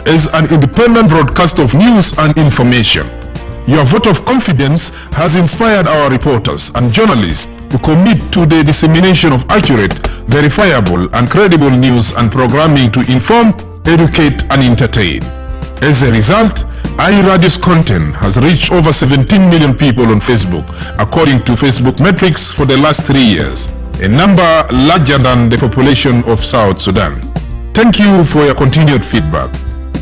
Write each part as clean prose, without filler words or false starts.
is an independent broadcast of news and information. Your vote of confidence has inspired our reporters and journalists to commit to the dissemination of accurate, verifiable, and credible news and programming to inform, educate, and entertain. As a result, iRadio's content has reached over 17 million people on Facebook, according to Facebook metrics for the last 3 years, a number larger than the population of South Sudan. Thank you for your continued feedback.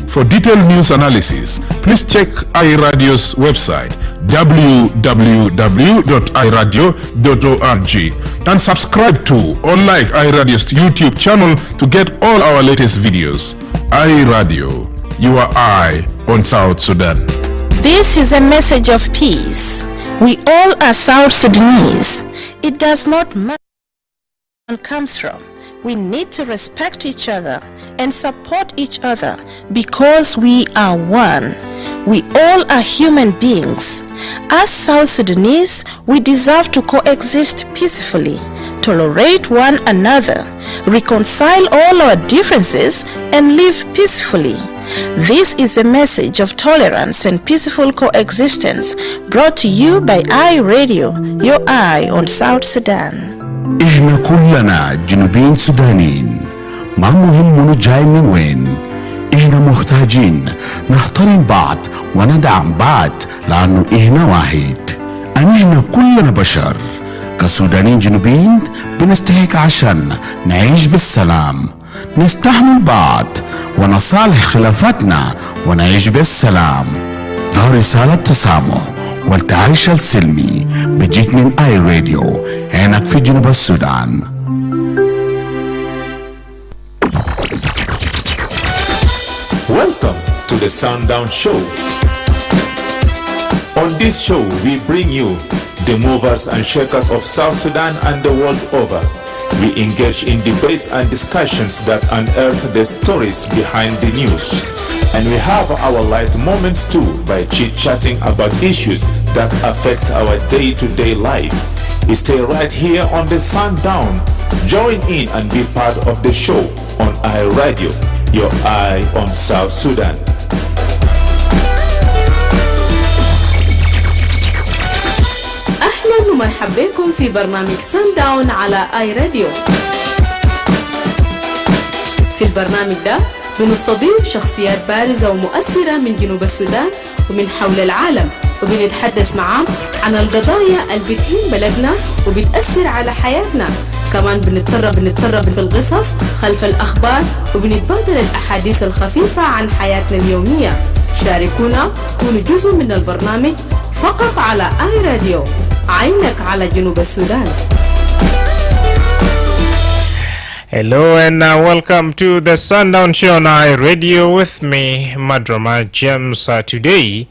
For detailed news analysis, please check iRadio's website www.iradio.org and subscribe to or like iRadio's YouTube channel to get all our latest videos. iRadio, your eye on South Sudan. This is a message of peace. We all are South Sudanese. It does not matter where one comes from. We need to respect each other and support each other because we are one. We all are human beings. As South Sudanese, we deserve to coexist peacefully, tolerate one another, reconcile all our differences, and live peacefully. This is a message of tolerance and peaceful coexistence brought to you by iRadio, your eye on South Sudan. إحنا كلنا جنوبيين سودانيين، ما مهم منو جاي من وين. إحنا محتاجين نحترم بعض وندعم بعض لأنه إحنا واحد. إحنا كلنا بشر كسودانيين جنوبيين بنستحق عشان نعيش بالسلام، نستحمل بعض ونصالح خلافاتنا ونعيش بالسلام. ده رسالة تسامح والتعايش السلمي بيجيك من iRadio هناك في جنوب السودان. Welcome to the Sundown Show. On this show, we bring you the movers and shakers of South Sudan and the world over. We engage in debates and discussions that unearth the stories behind the news. And we have our light moments too by chit-chatting about issues that affect our day-to-day life. Stay right here on the Sundown. Join in and be part of the show on iRadio, your eye on South Sudan. أهلا ومرحبا بكم في برنامج سانداون على iRadio. في البرنامج ده بنستضيف شخصيات بارزة ومؤثرة من جنوب السودان ومن حول العالم، وبنتحدث معاهم عن القضايا اللي بتهم بلدنا وبتأثر على حياتنا. كمان بنتطرب في القصص خلف الأخبار، وبنتبادل الأحاديث الخفيفة عن حياتنا اليومية. شاركونا، كونوا جزء من البرنامج فقط على iRadio، عينك على جنوب السودان. Hello and welcome to the Sundown Show on iRadio with me, Madrama James. Today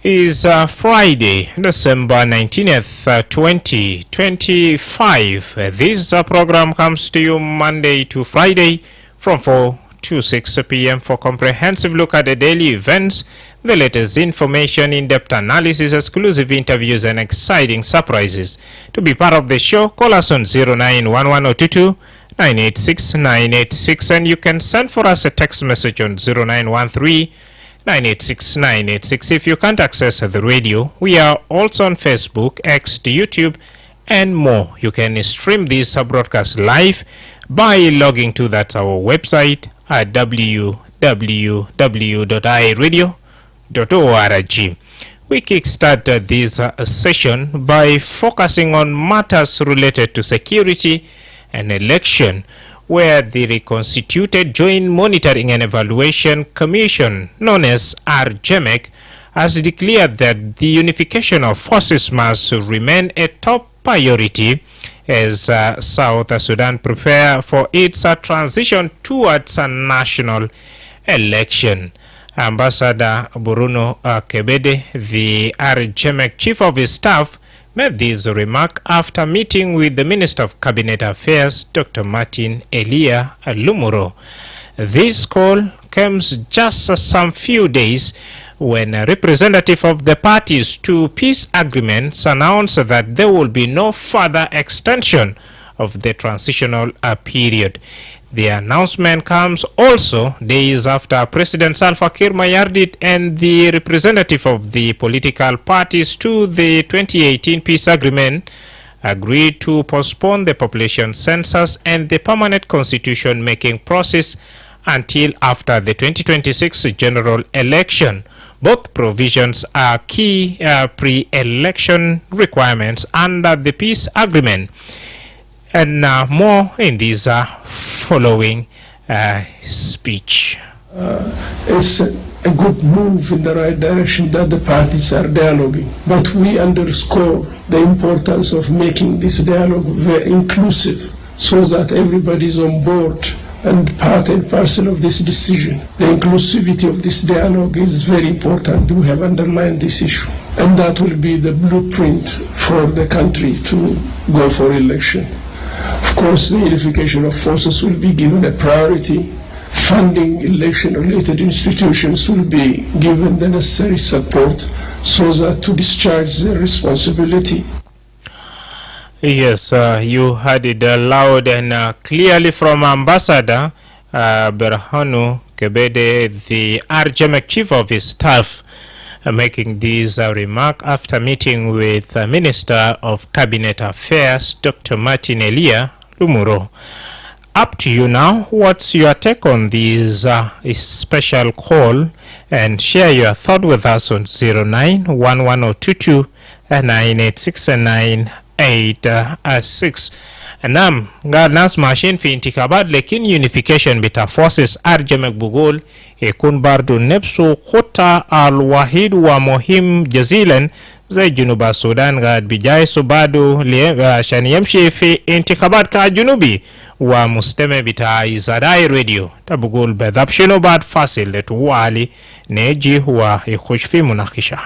is Friday, December 19th, 2025. This program comes to you Monday to Friday from 4 to 6 p.m. for comprehensive look at the daily events, the latest information, in-depth analysis, exclusive interviews, and exciting surprises. To be part of the show, call us on 0911 986 986, and you can send for us a text message on 0913 986 986. If you can't access the radio, we are also on Facebook, X, YouTube, and more. You can stream this broadcast live by logging to our website at www.iradio.org. We kickstart this session by focusing on matters related to security and election, where the reconstituted Joint Monitoring and Evaluation Commission, known as RJMEC, has declared that the unification of forces must remain a top priority as South Sudan prepare for its transition towards a national election. Ambassador Bruno Kebede, the RJMEC Chief of his Staff, made this remark after meeting with the Minister of Cabinet Affairs, Dr. Martin Elia Lumuro. This call comes just some few days when a representative of the parties to peace agreements announced that there will be no further extension of the transitional period. The announcement comes also days after President Salva Kiir Mayardit and the representative of the political parties to the 2018 peace agreement agreed to postpone the population census and the permanent constitution making process until after the 2026 general election. Both provisions are key pre-election requirements under the peace agreement. And more in this following speech. It's a good move in the right direction that the parties are dialoguing, but we underscore the importance of making this dialogue very inclusive so that everybody is on board and part and parcel of this decision. The inclusivity of this dialogue is very important. We have underlined this issue, and that will be the blueprint for the country to go for election. Of course, the unification of forces will be given a priority. Funding election-related institutions will be given the necessary support so that to discharge their responsibility. Yes, you heard it loud and clearly from Ambassador Berhanu Kebede, the RGMEC chief of his staff, making this remark after meeting with Minister of Cabinet Affairs, Dr. Martin Elia Lumuro. Up to you now. What's your take on this special call? And share your thought with us on 091122 986 986. Nam nas machine fi intikabat lekin unification bita forces RGMEC bugol يكون برضو نفسه خطة الوحيد ومهم جزيلا زي جنوب السودان قاعد بجايسو بعده عشان يمشي في انتخابات كجنوبي ومستمع بتاع إزاداي راديو تبقول بذاب شنو بعد فاصل لتوالي نيجي هو يخش في مناقشة.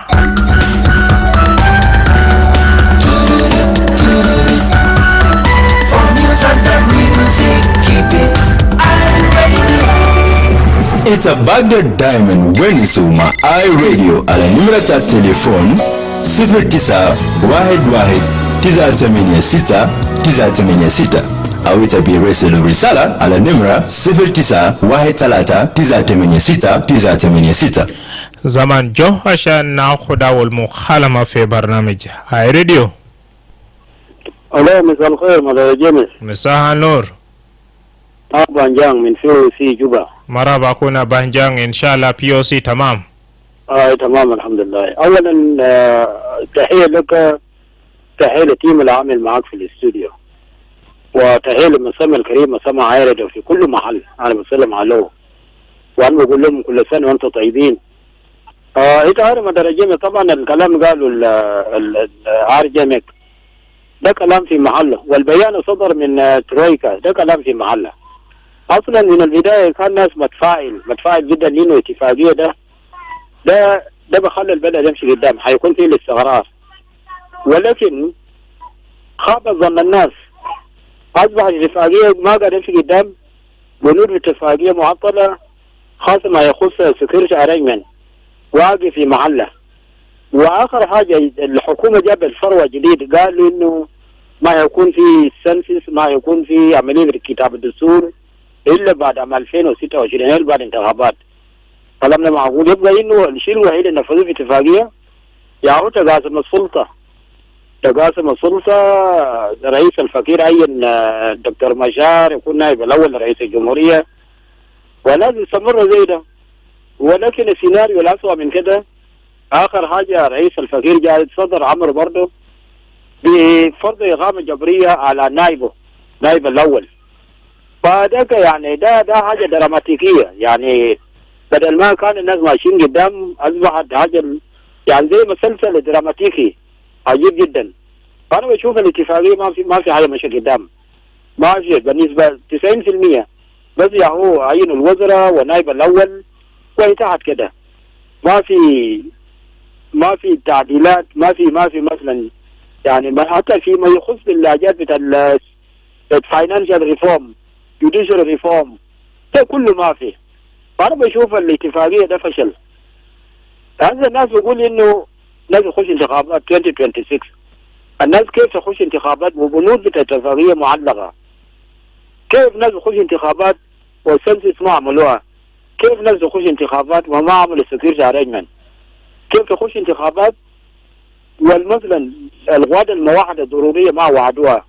It's a Baghdad Diamond when Suma iRadio على نمرة التليفون 0911-986-986 أو تبي رسل رسالة على نمرة 0913-986-986. زمان جو عشان ناخد أول مخالمة في برنامج iRadio. ألو مساء الخير مدير جيمس. مساء النور. بانجان من سي جوبا. مرحبا كنا بانجان إن شاء الله POC تمام. تمام الحمد لله. أولا تحية لك، تحية لتيم العامل معك في الاستوديو، وتحية للمسمى الكريم مسمى عائلته في كل محل. أنا بسلم عليه وأنا بقول لهم كل سنة وأنتم طيبين. أنت عارف مدير جيمس طبعا الكلام قالوا العرجمك ده كلام في محله، والبيان صدر من ترويكا ده كلام في محله. اصلا من البدايه كان ناس متفائل جدا لانه اتفاقيه ده بخلي البلد يمشي قدام، حيكون فيه الاستقرار. ولكن خاب ظن الناس، اصبح الاتفاقيه ما قاعد يمشي قدام، بنود الاتفاقيه معطله، خاصه ما يخص سكيورتي ارينجمنت واقف في محله. واخر حاجه الحكومه جابت الفروه جديد، قالوا انه ما يكون في سنسس، ما يكون في عمليه كتاب الدستور الا بعد عام 2026 الا بعد انتخابات. كلامنا معقول؟ يبقى انه الشيء الوحيد اللي نفذوه في اتفاقيه يعود تقاسم السلطه. رئيس الفقير عين دكتور مشار يكون نائب الاول لرئيس الجمهوريه، ولازم يستمر زي ده. ولكن السيناريو الاسوء من كده، اخر حاجه رئيس الفقير جاء صدر امر برضه بفرض اقامه جبريه على نائب الاول. فذاك يعني ده حاجه دراماتيكيه، يعني بدل ما كان الناس ماشيين قدام اصبحت حاجه يعني زي مسلسل دراماتيكي عجيب جدا. فانا بشوف الاتفاقيه ما في حاجه ماشيه قدام، ما في بالنسبه 90% بس هو عين الوزراء ونائب الاول وانتهت كده. ما في تعديلات، ما في مثلا يعني حتى فيما يخص باللاجات بتاع الفاينانشال ريفورم، جوديشال ريفورم، ده كله ما في. فانا بشوف الاتفاقيه ده فشل. هذا الناس بيقول انه لازم يخش انتخابات 2026. الناس كيف تخش انتخابات وبنود بتاع اتفاقيه معلقه؟ كيف ناس يخش انتخابات والسنسس ما عملوها؟ كيف ناس يخش انتخابات وما عملوا سكيورتي ارينجمنت؟ كيف تخش انتخابات والمثلا القوات الموحده الضروريه ما وعدوها؟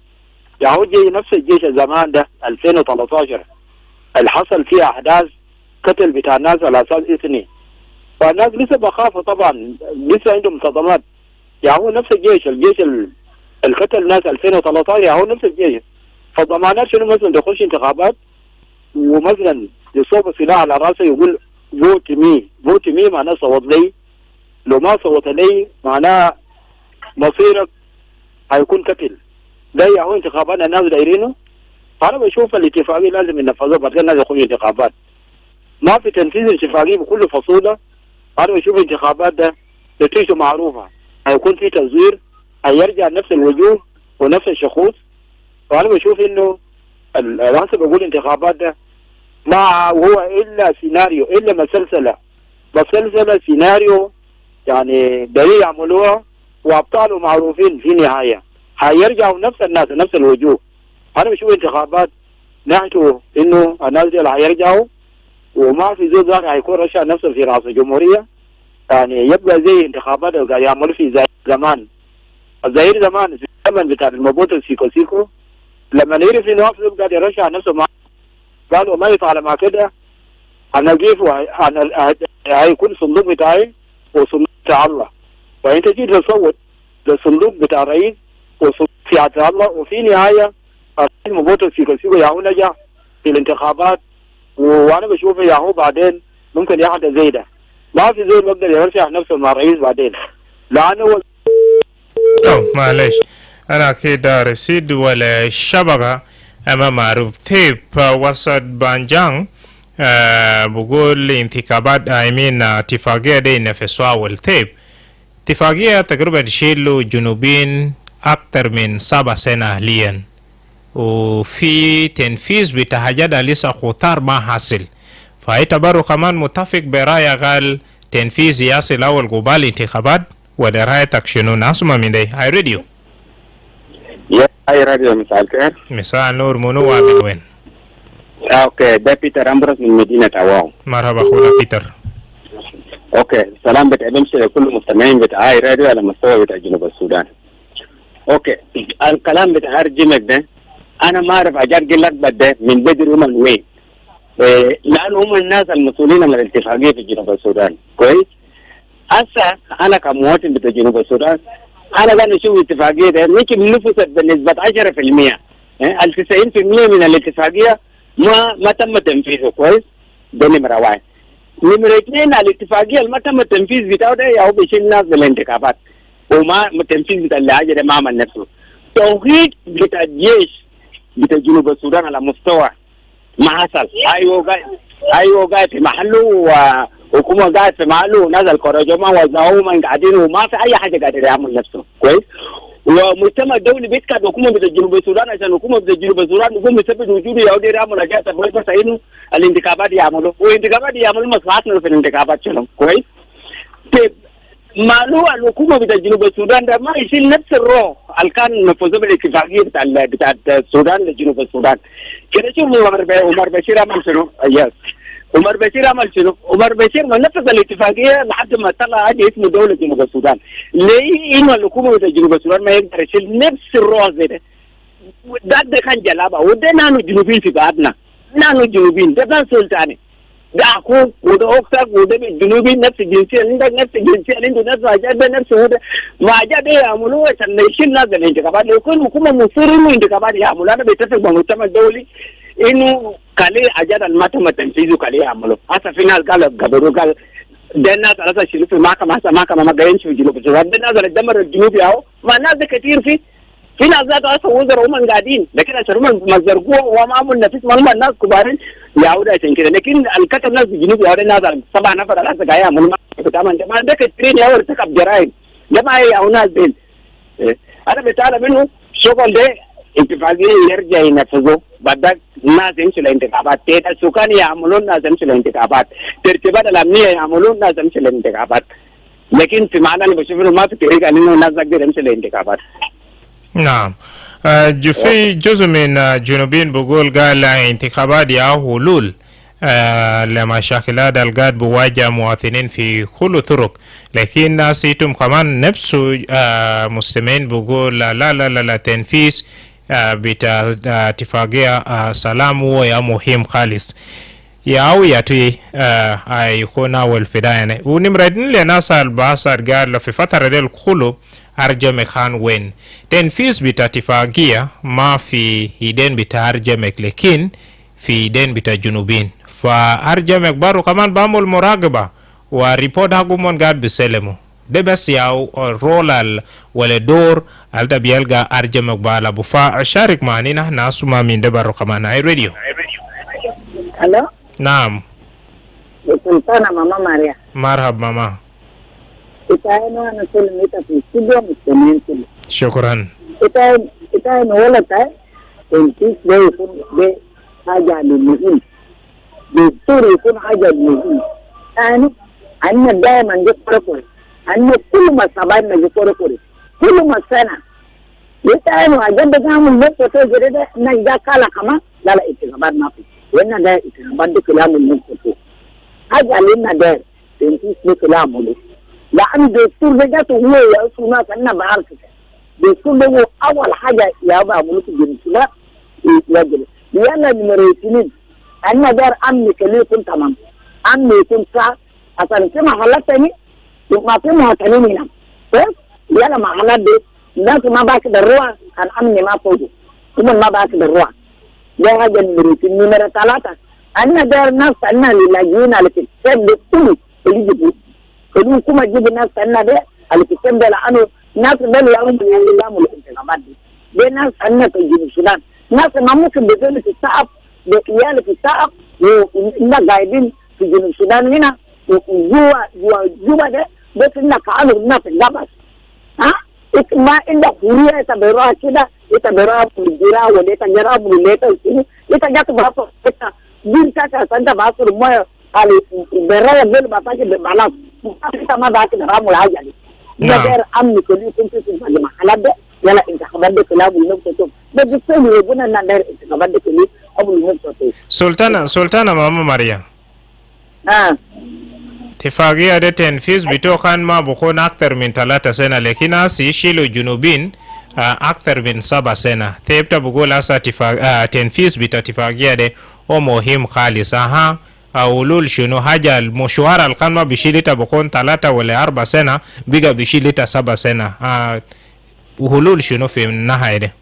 يعني هو جاي نفس الجيش زمان ده 2013 اللي حصل فيه احداث قتل بتاع الناس على اساس اثني، فالناس لسه بخافوا طبعا، لسه عندهم صدمات. يعني هو نفس الجيش اللي قتل الناس 2013 يعني هو نفس الجيش، فالضمانات شنو مثلا تخش انتخابات ومثلا يصوب سلاح على راسه يقول فوت مي معناه صوت لي، لو ما صوت لي معناه مصيرك هيكون قتل. ده يعني انتخابات الناس دايرينه. فانا بشوف الاتفاقيه لازم ينفذوها بعد كده الناس يخشوا انتخابات. ما في تنفيذ الاتفاقيه بكل فصولها. انا بشوف الانتخابات ده نتيجته معروفه، هيكون في تزوير، هيرجع نفس الوجوه ونفس الشخوص. فانا بشوف انه الرئاسه بقول الانتخابات ده ما هو الا سيناريو، الا مسلسله سيناريو يعني دليل يعملوها وابطاله معروفين في النهايه، هيرجعوا نفس الناس نفس الوجوه. انا بشوف انتخابات نحته انه الناس دي هيرجعوا وما في زول ذاك هيكون رشح نفسه في راس الجمهوريه، يعني يبقى زي انتخابات اللي قاعد يعملوا في زمان. الظاهر زمان في الزمن بتاع المبوط سيكو لما يعرف انه واقف قاعد يرشح نفسه ما قالوا ما يطلع مع كده انا كيف هيكون صندوق بتاعي وصندوق بتاع الله، فانت جيت تصوت للصندوق بتاع الرئيس وصندوق بتاع الله، وفي نهايه المبوط سيكو ياهو نجح في الانتخابات. وانا بشوف ياهو بعدين ممكن يحدث زي ده، ما في زول بيقدر يرشح نفسه مع الرئيس بعدين لانه معلش انا كده رصيد ولا الشبكه اما معروف تيب وسط بانجان بقول انتخابات اتفاقيه دي نفسها والتيب اتفاقيه تقريبا تشيلوا جنوبين اكثر من 7 سنين حاليا، وفي تنفيذ بتحاجات لسه خطر ما حاصل، فاعتبروا كمان متفق برايه قال تنفيذ يصل اول قبال انتخابات ولا رايتك شنو؟ ناسمه من دي هاي راديو. يا هاي راديو مساء الخير. مساء النور، منو ومن وين؟ اوكي ده بيتر امبروس من مدينه عوام. مرحبا اخونا بيتر. اوكي سلام بتقدمش لكل المستمعين بتاع هاي راديو على مستوى بتاع جنوب السودان. اوكي الكلام بتاع رجمك ده انا ما اعرف اجرجي لك بده من بدري ومن وين، لان هم الناس المسؤولين عن الاتفاقيه في جنوب السودان كويس. هسه انا كمواطن بتاع جنوب السودان انا قاعد اشوف الاتفاقيه ده يمكن نفذت بنسبه 10%، ال 90% من الاتفاقيه ما تم تنفيذه كويس. ده نمره واحد. نمره اثنين الاتفاقيه اللي ما تم التنفيذ بتاعه ده يا هو بيشيل الناس بالانتخابات وما التنفيذ بتاع الحاجه ده ما عمل نفسه. توحيد بتاع الجيش بتاع جنوب السودان على مستوى ما حصل. ايوه قاعد في محله وحكومه قاعد في محله وناس الكورجوما وزعوما قاعدين وما في اي حاجه قادر يعمل نفسه كويس. ومجتمع الدولي بيتكاد حكومه بتاع جنوب السودان عشان حكومه بتاع جنوب السودان يقوم يثبت وجوده يقدر يعمل حاجات بس انه الانتخابات يعملوا والانتخابات يعملوا مصلحتنا في الانتخابات شنو كويس. طيب معلومه الحكومه بتاع جنوب السودان ده ما يشيل نفس الروح اللي كان مفروض بالاتفاقيه بتاع السودان لجنوب السودان كده. شوف عمر بشير عمل شنو؟ يس عمر بشير عمل شنو؟ عمر بشير ما نفذ الاتفاقيه لحد ما طلع حاجه اسمه دوله جنوب السودان. ليه انه الحكومه بتاع جنوب السودان ما يقدر يشيل نفس الروح زي ده؟ ده كان جلابه وده نحن جنوبيين في بعضنا، نحن جنوبيين ده كان سلطاني، ده اخوك وده اختك وده جنوبي نفس الجنسيه عندك نفس الجنسيه عنده نفس حاجات ده نفس هذا ما حاجات ده يعملوها عشان يشيل ناس الانتخابات. لو يكون الحكومه مصر انه انتخابات يعملوا انا بتفق مع المجتمع الدولي انه كالي حاجات ما تم تنفيذه كالي يعملوا. هسه في ناس قال ده الناس على شيلوا في المحكمه هسه المحكمه ما قايلين في جنوب السودان، ده الناس اللي دمروا الجنوب اهو ما الناس ده كثير في ناس ذات اصلا وزراء هم قاعدين لكن عشان هم مزرقوه وما عملوا نفس ما هم الناس كبارين يعودوا عشان كده. لكن الكتب ناس في الجنوب يعودوا الناس 7 نفر على قاعد يعملوا ما ده كثيرين يا ارتكب جرائم ده ما هي ناس دين. انا بتعلم منه شغل ده اتفاقيه يرجع ينفذه بعد الناس يمشوا الانتخابات، تيتا السكان يعملون الناس يمشوا الانتخابات، ترتيبات الامنيه يعملون الناس يمشوا الانتخابات. لكن في معنى انا بشوف انه ما في طريقه انه الناس تقدر يمشوا الانتخابات. نعم في جزء من جنوبين بقول قال انتخابات يا حلول لمشاكلات القاد بواجه مواطنين في كل طرق، لكن ناسيتم كمان نفس مستمعين بقول لا لا لا لا تنفيذ بتاع اتفاقية سلام هو يا مهم خالص يا أو ياتي يكون أول فداية ونمردين لناس الباسر قال في فترة ديل كله أرجمك خان وين تنفيذ بتاع اتفاقية ما في يدين بتاع أرجمك لكن في يدين بتاع جنوبين، فأرجمك بارو كمان بعمل مراقبة وريبورت هاقومون قاد بسلمو ده بس ياو رول ولا دور الدا بيلقى أرجمك بالا بفا أشارك معنا ناس ما من ده بارو كمان اي راديو. الو نعم سلطانة ماما ماريا. مرحب ماما. إتاينو أنا سلميتا في استوديو مستمعين كله. شكرا. إتاينو ولا تاي تنفيذ ده يكون ده حاجة مهمة. دكتور يكون حاجة مهمة. أنا دائما جفرقوري. أنا كل ما سبعنا جفرقوري. كل ما سنة. إتاينو أجد كامل بس وتجري ده نجدا كلا كمان لا لا إتكابات ما في. وإن ده إتكابات ده كلام المنطقة. حاجة لنا ده تنفيذ ده كلام ملوك. لأن الدستور ده جاته هو يأسونا كأننا بعرفه. الدستور ده هو أول حاجة يابا ملوك الجنسلة يجري. لأن المريتين أن دار أمن كلي يكون تمام. أمن يكون صح. أصلا كما حلتني ما في مهتمين هنا. بس لأن ما حلت دي الناس ما باك دروا كان أمن ما فوجو. ثم ما باك دروا. ده حاجة المريتين نمرة ثلاثة. أن دار ناس أن للاجئين على كتاب دستور اللي كلهم كم جيب الناس أنا ده على كتاب ده لأنه ناس ده اللي يعملوا الانتخابات ده ناس أنا في جنوب السودان ناس ما ممكن بيجوا في الشعب بيجوا في الشعب وإننا قاعدين في جنوب السودان هنا وجوا ده بس إننا كانوا الناس الجبس ها ما إننا حرية تبرع كده يتبرع بالجرا ولا يتجرا بالليتا يتجات بحث دين كذا سنتا بحث الماء على برا يبل بحث بالبلاط kita ma ba kina ramu haja ne ya dar amni ko ni kun tun ba ma halada yala inta khabar da kalabu ne ko to da duk sai ne bunan nan dar inta khabar da kini abu ne ko to sultana mama maria اتفاقية ده تنفيذ بتوقعن ما بكون أكثر من 3 سنة لكن أسي شيلو جنوبين أكثر من 7 سنة تبتا بقول أسا تنفيذ بتا اتفاقية ده هو مهم خالص أولول شنو حاجة المشوار القمة بشيلتا بكون 3 ولا 4 سنة بيجا بشيلتا 7 سنة وحلول شنو في النهاية ده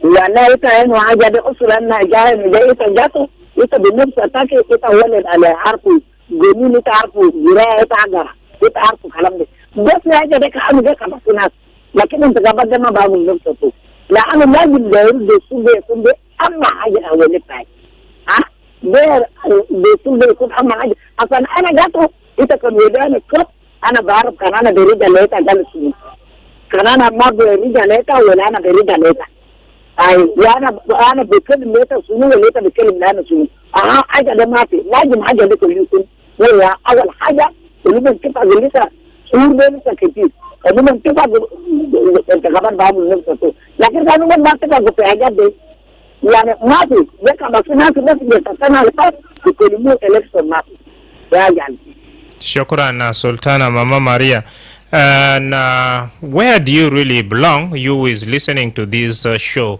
يعني إذا إنه حاجة دي أصلا إنها جاية من جاية جاتو إذا بنفس أتاكي إذا ولد على عارفه جميل إذا عارفه جراء إذا عقرة إذا عارفه كلام ده بس حاجة دي كأنه جاية كبس ناس لكن أنت قبل ده ما بعمل نفسه لأنه لازم غير دستور ده يكون ده أما حاجة أولي بتاعي غير دستور ده يكون أما حاجة أصلا أنا جاتو إذا كان وداني كرب أنا بعرف كان أنا بريد ليتا قال سنو كان أنا ما بريد ليتا ولا أنا بريد ليتا أي أنا بكلم ليتا سنو وليتا بكلم لأنا سنو حاجة ده ما في لازم حاجة ده كل يكون وهي أول حاجة اللي من كتاب ليتا سنو ده ليتا كتير اللي من كتاب انتخابات بعمل نفسه لكن كانوا من ما تبقى في حاجات دي يعني ما في ذكر بس ناس بيتسنى الفرق يكلموا إلكشن ما في يعني شكرا سلطانة ماما ماريا. And where do you really belong? You is listening to this show.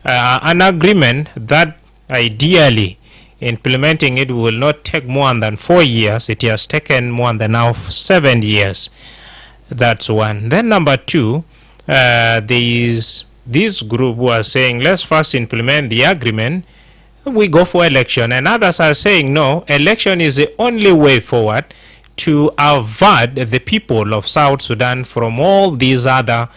An agreement that ideally implementing it will not take more than 4 years. It has taken more than now 7 years. That's one. Then number 2, there is this group who are saying let's first implement the agreement. We go for election, and others are saying no, election is the only way forward to avert the people of South Sudan from all these other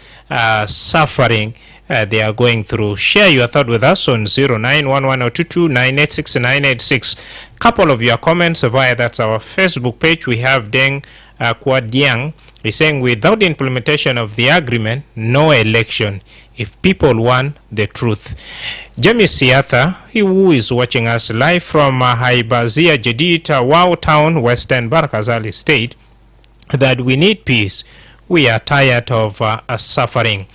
suffering they are going through. Share your thought with us on 0911-022-986-986. Couple of your comments via that's our Facebook page. We have Deng Kwadiang. He's saying without the implementation of the agreement, no election if people want the truth. Jamie Siatha, who is watching us live from Haibazia Jadid, Wow Town, Western Barkazali State, that we need peace. We are tired of suffering.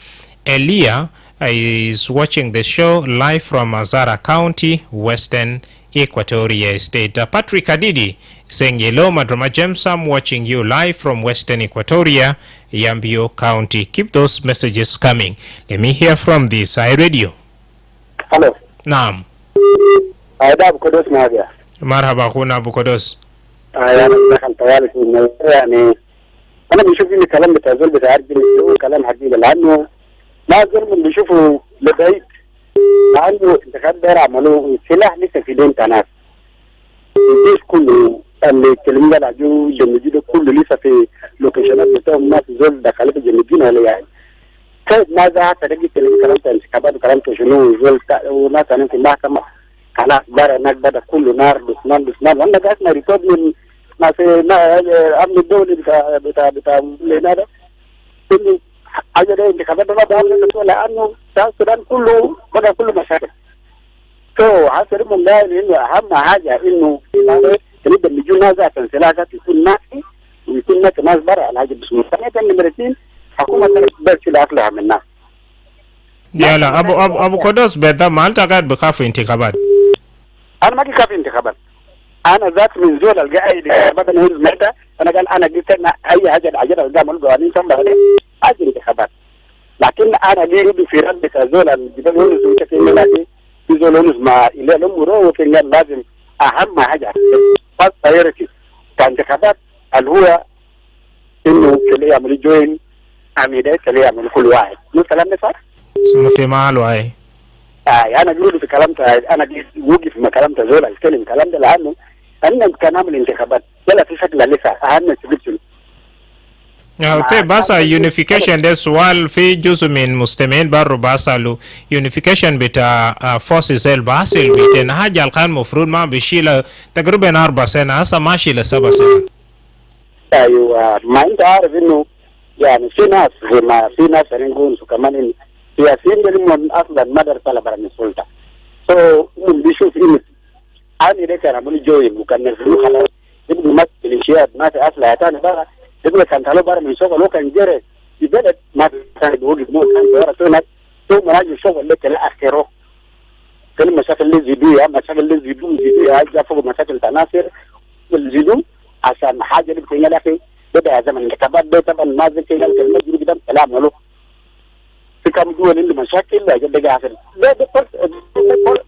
Elia is watching the show live from Azara County, Western Equatoria State. Patrick Adidi saying, hello Madrama James, I'm watching you live from Western Equatoria, Yambio County. Keep those messages coming. Let me hear from this iRadio. Hello. Naam. Aida Bukodos Nadia. Marhaba kuna Bukodos. أنا دخل طوالي في يعني أنا بشوف إن كلام بتازول بتعرض لي كلام حقيقي لأنه ما زول بيشوفوا لبعيد لأنه انتخاب داير عملوه سلاح لسه في دين ناس الجيش كله اللي الكلام ده عجو جنبي كله لسه في لوكيشنات بتاعهم ناس زول دخلت جنبينا ولا يعني كيف ماذا تلاقي كلام انتخابات وكلام شنو زول وناس أنا في المحكمة خلاص بره هناك بدا كله نار بسنان وانا قاسنا ريكورد من ما في امن الدولي بتاع لنا ده كله حاجه ده انتخابات ده بقى لانه السودان كله بدا كله مشاكل تو عصر من ده انه اهم حاجه انه نبدا نجي ناس تنسيقات يكون ناقي ويكون ناس بره الحاجه بس مثلا نمره 2 حكومه بس الاصلح من الناس يلا ابو قدوس بدا ما انت قاعد بخاف انتخابات انا ما كيف انتخابات انا ذات من زول القاعد انتخابات انا متى انا قال انا قلت اي حاجه قدام القوانين ثم اجي انتخابات لكن انا لي ردي في رد زول الجبل زول في ملاكي في زول ما الى الامور وفي لازم اهم حاجه بس بايرتي كانتخابات اللي هو انه اللي يعمل جوين عميدات اللي يعمل كل واحد مو كلام ده صح سمو في معلو اي انا اقول في كلام انا وقف في كلام زول اتكلم كلام ده لانه انا كان عامل انتخابات ولا في شكل لسه اهم سبيل اوكي بس يونيفيكيشن ده سؤال في جزء من مستمعين برو باسالو يونيفيكيشن بتاع فورسز الباسل بتاع حاجه القانون المفروض ما بيشيل تقريبا 4 سنين هسه ماشي ل 7 سنين. ايوه ما انت عارف انه يعني في ناس زي ما في ناس نقول كمان سياسيين اللي اصلا ما در طلب من السلطه سو من بيشوف انه اني ده كان عمل جوين وكان نزلوا خلاص يبقوا ما الاشياء ما في اصلا ثاني بقى يبقى كان طالب بره من شغل لو كان جري في بلد ما كان يوجد مو كان ورا تونا ثم راجل شغل لك لا اخره كل مشاكل اللي زيدوا مشاكل اللي زيدوا حاجه فوق مشاكل تناصر والزيدوا عشان حاجه اللي بتنجح في بدا زمن الانتخابات ده طبعا ما زي كده كلمه جديده قدام كلام له في كم دول اللي مشاكل لا جد قاعد ده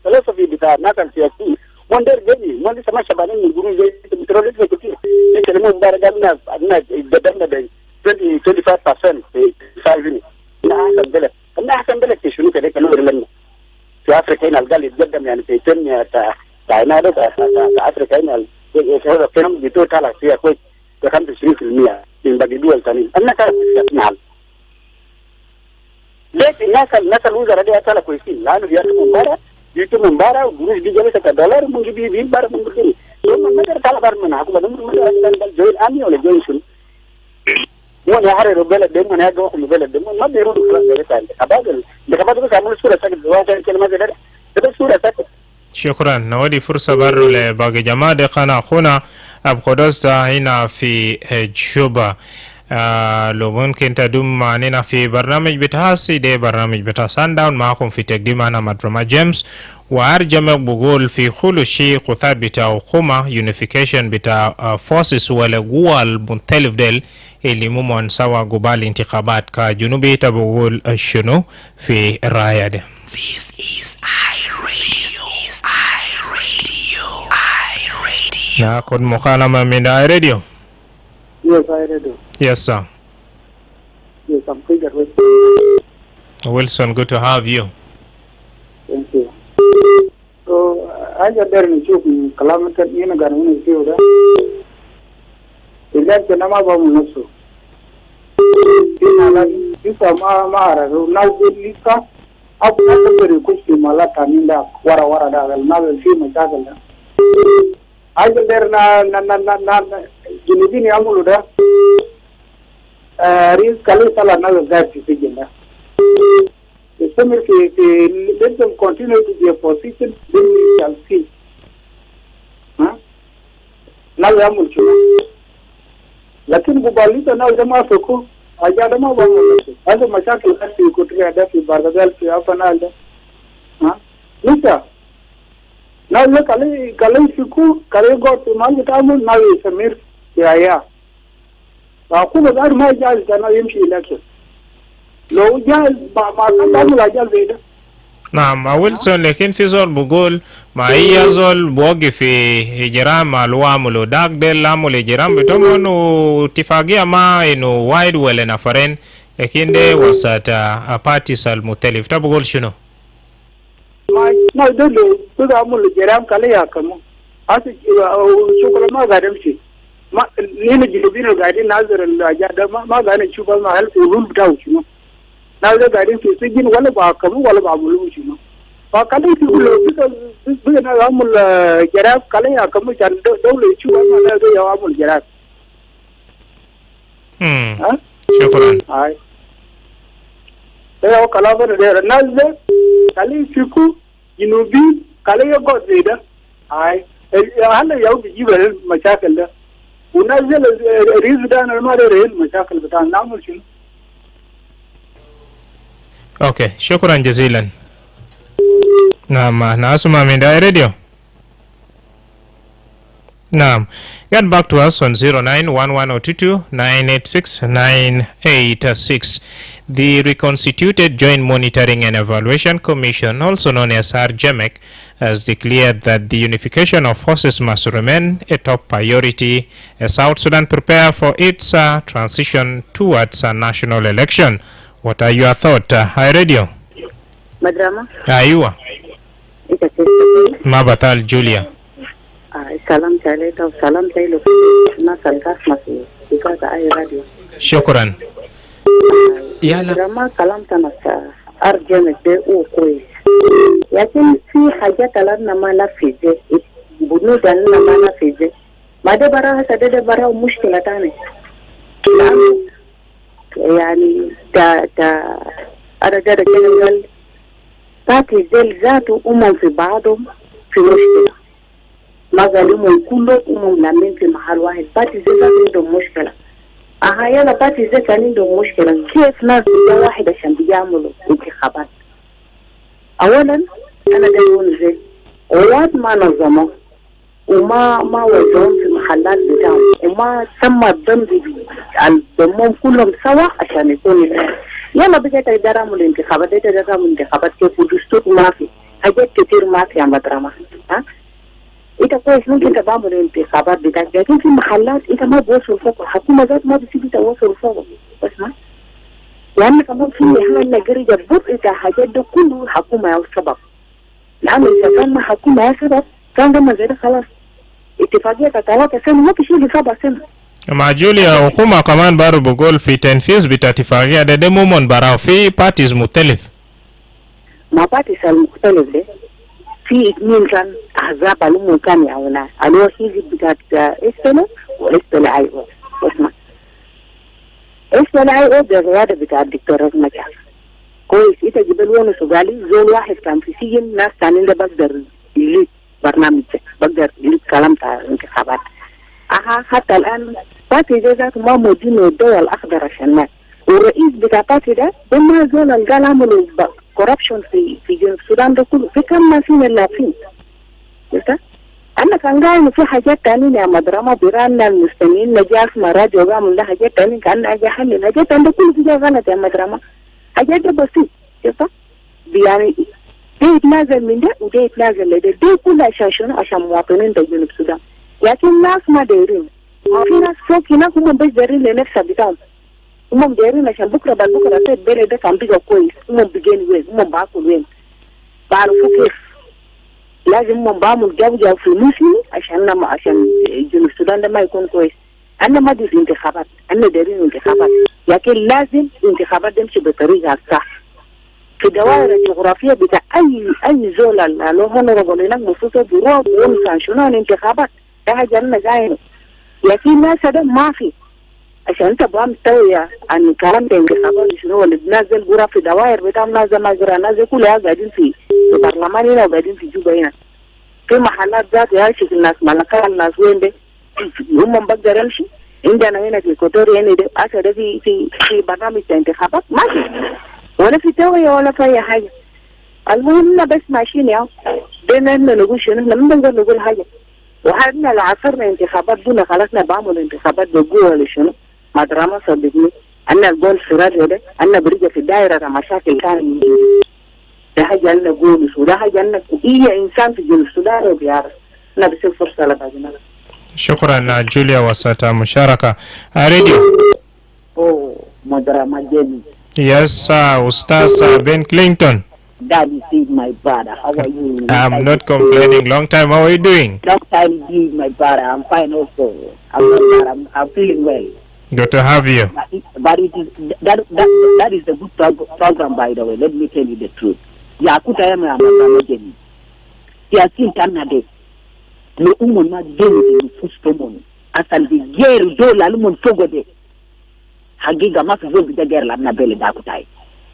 فلسفي بتاع ناس سياسيين وندر جدي ما لسه ما شبابين يقولوا زي بترول زي كتير كلمه مبارك الناس قدامنا ب 25% في سايفني لا احسن بلد في شنو كده كانوا لنا في افريقيا هنا القال يتقدم يعني في الدنيا تاع هنا افريقيا هنا هذا فيلم بيتو طالع فيها كويس 25% من باقي دول ثانيه انا كان استثمار ليه الناس الوزراء دي اصلا كويسين لانه بيجوا من بره وجروز دي جلسه دولار من جيبي بره من كده ثم ما ترى طلب من حكومه من جوين امي ولا جوين شنو وانا يحرروا بلد دم وانا اجوا في بلد دم ما بيردوا كلام زي كده ابدا ده كمان صوره ساكت زواج كلمه زي ده صوره ساكت. شكرا. نودي فرصه برو لباقي جماعه دقنا اخونا ابو قدوس هنا في جوبا. لو ممكن تدوم معنا في برنامج بتاعسي ده برنامج بتاع سانداون معكم في تقديم أنا مدرما جيمس وأرجم بقول في كل شيء قطار بتاع حكومة يونيفيكيشن بتاع فورسز ولا قوى المختلف ديل اللي ممكن سوا قبال انتخابات كجنوبي تبقول شنو في الراية ده. This is iRadio. ناخد مكالمة من iRadio. Yes, iRadio. Yes, sir. Yes, I'm Peter Wilson, good to have you. Thank you. So, I got there in Chuk, kilometer, you know, got one issue there. Is that the number of Musu? You saw Mara, now good Lisa. Up not a very good to Malata, Ninda, Wara, now will see my channel. I got there na Jinibini Amuluda. Real Kalisala another guy to begin. Let them continue to be a position, then we shall see. Now we are Mulchuna. Lakin Bubalita now the Masoko, I got them over. هذا مشاكل في كتريا ده في باردال في أفنال ده ها لسه نقول لك عليه فيكو كلي قط ما يتعامل ما يسمير يا أقول هذا ما جالس أنا يمشي لكن لو جالس ما كان بعمل جالس ده نعم ويلسون لكن في زول بقول ما هي زول بوقف في إجرام الوامل داك دل عمل إجرام بتومن واتفاقية ما إنه وايد ولا نفرين لكن ده وسط بارتيس المختلف تبقول شنو؟ ما دل كذا عمل إجرام كليا كم أصل شكرا ما قادم شيء ما لين الجنوبيين قاعدين ناظر الأجادة ما قاعدين نشوف ما هل في روم بتاعه شنو ناظر قاعدين في سجن ولا بعكمه ولا بعملوا شنو فكلي في بيجنا عمل جراب كليا كم كان دولة يشوف ما ده عمل جراب شكرا هاي ده كلامنا ده ناظر كلي فيكو جنوبي كليا قد زيدا هاي هلا يوم بيجيب المشاكل ده ونزل الريز ده أنا ما أدري المشاكل بتاعنا نعمل شنو. أوكي شكرا جزيلا. نعم نسمع من داي راديو. نعم get back to us on 0911022986. The Reconstituted Joint Monitoring and Evaluation Commission, also known as RJMEC, has declared that the unification of forces must remain a top priority as South Sudan prepare for its transition towards a national election. What are your thoughts? Hi Radio. Madrama. Aywa. Ma batal Julia. Salam عليك وسلام عليك ناس الكاس because I radio. شكرا. يلا. Madrama كلام تناس أرجمك ده وكويس. لكن في حاجات لنا ما نفيده بنود لنا ما نفيده ما ده براها سده براه مشكلة تانية يعني تا أنا جرى كلام تاتي زل ذاته في بعضهم في مشكلة ما قالوا كلهم لامين في محل واحد باتي زل ذاته عندهم مشكلة أهايلا باتي زل كان عندهم مشكلة كيف ناس واحد عشان بيعملوا انتخابات أولاً أنا دايما زي أولاد ما نظموا وما وزعهم في محلات بتاعهم وما تم الضمهم كلهم سوا عشان يكون يلا بقيت يدرموا الانتخابات يدرموا الانتخابات كيف ودستور ما في حاجات كتير ما في يا مدرمة ها إذا كويس ممكن تبعمل الانتخابات بتاعك لكن في محلات إذا ما بوصل فوق الحكومة ذات ما بتسيبي توصل فوق بس ما لأن كمان في حالة جريدة بطء حاجات ده كله حكومة أو سبب لأن إذا كان ما حكومة أو سبب كان ده مزيد خلاص اتفاقية 3 سنة ما تشيل 7 سنة مع جوليا حكومة كمان بارو بقول في تنفيذ بتاع اتفاقية ده مومن براو في بارتيز مختلف ما بارتيز المختلف ده في 2 كان أحزاب علوم كان يعونا علوه حزب بتاع إسبلا وإسبلا أيوة اسمع إسبلا أيوة ده الرياضة بتاع الدكتور رزمة جاف كويس إذا جبلونه سوغالي زول واحد كان في سجن ناس تانين ده بقدر يليد برنامج بقدر يليد كلام تاع انتخابات حتى الآن باتي ده ذات ما مدينه الدول الأخضر عشان الناس والرئيس بتاع باتي ده ما زول القال عملوا كوربشن في جنوب السودان ده كله في كم ما فينا اللافين شفت؟ أنا كان قايل في حاجات تانية يا مدرمة بيران المستمعين نجاس مراد وقاموا ده حاجات تانية كان أجي حلل حاجات تانية كله في غلط يا مدرمة حاجات ده بسيط شفت؟ يعني ده يتنازل من ده وده يتنازل لده ده كله عشان شنو؟ عشان مواطنين ده جنوب السودان لكن الناس ما دايرين في ناس فوق هناك هم بس دايرين لنفسها بتاعهم هم دايرين عشان بكره بعد بكره تلاقي البلد ده كان بيجا كويس هم بيجين وين هم باكل وين بعرفوا كيف لازم هم بعملوا جو في المسلم عشان جنوب السودان ده ما يكون كويس أنا ما دي انتخابات أنا دايرين انتخابات لكن لازم انتخابات تمشي بطريقة صح في دوائر الجغرافية بتاع أي زولة لو هنرغل هناك مفروض بروح بونسان شنو الانتخابات ده حاجة أنا جاينه لكن ناس ده ما في عشان انت بقى مستوية عن الكلام ده انتخابات شنو اللي بنازل برا في دوائر بتاع نازل كلها قاعدين في برلمان هنا وقاعدين في جوبا هنا في محلات ذات يا شكل الناس ملكا الناس وين ده هم بقدر امشي عندنا هنا في كوتوري يعني أسد في برنامج الانتخابات ما في ولا في توعية ولا في أي حاجة. المهم بس ماشيين يا بينا نقول شنو احنا ما نقدر نقول حاجة. وحنا لو عصرنا انتخابات دون خلصنا بعمل انتخابات بقوة لشنو مدرمة صدقني أنا الجول سراج ده أنا برجع في دائرة مشاكل كان ده حاجة أنا قول وده حاجة أنا إيه إنسان في جنوب السودان وبيعرف أنا بسيب فرصة لبعضنا. شكرا جوليا وسط مشاركة راديو. Madrama Jenny. Yes, Ustaz Ben Clinton. Daddy, see my brother. How are you? I'm not complaining. Long time. How are you doing? Long time, indeed, my brother. I'm fine also. I'm feeling well. Good to have you. But it is that is a good program, by the way. Let me tell you the truth. Yakuta yama Madrama Jenny. Yasin Canada. No woman not doing it. Asal di geru dola lumon fogode. Hagiga mafi zobi de gerla na bele dakutai.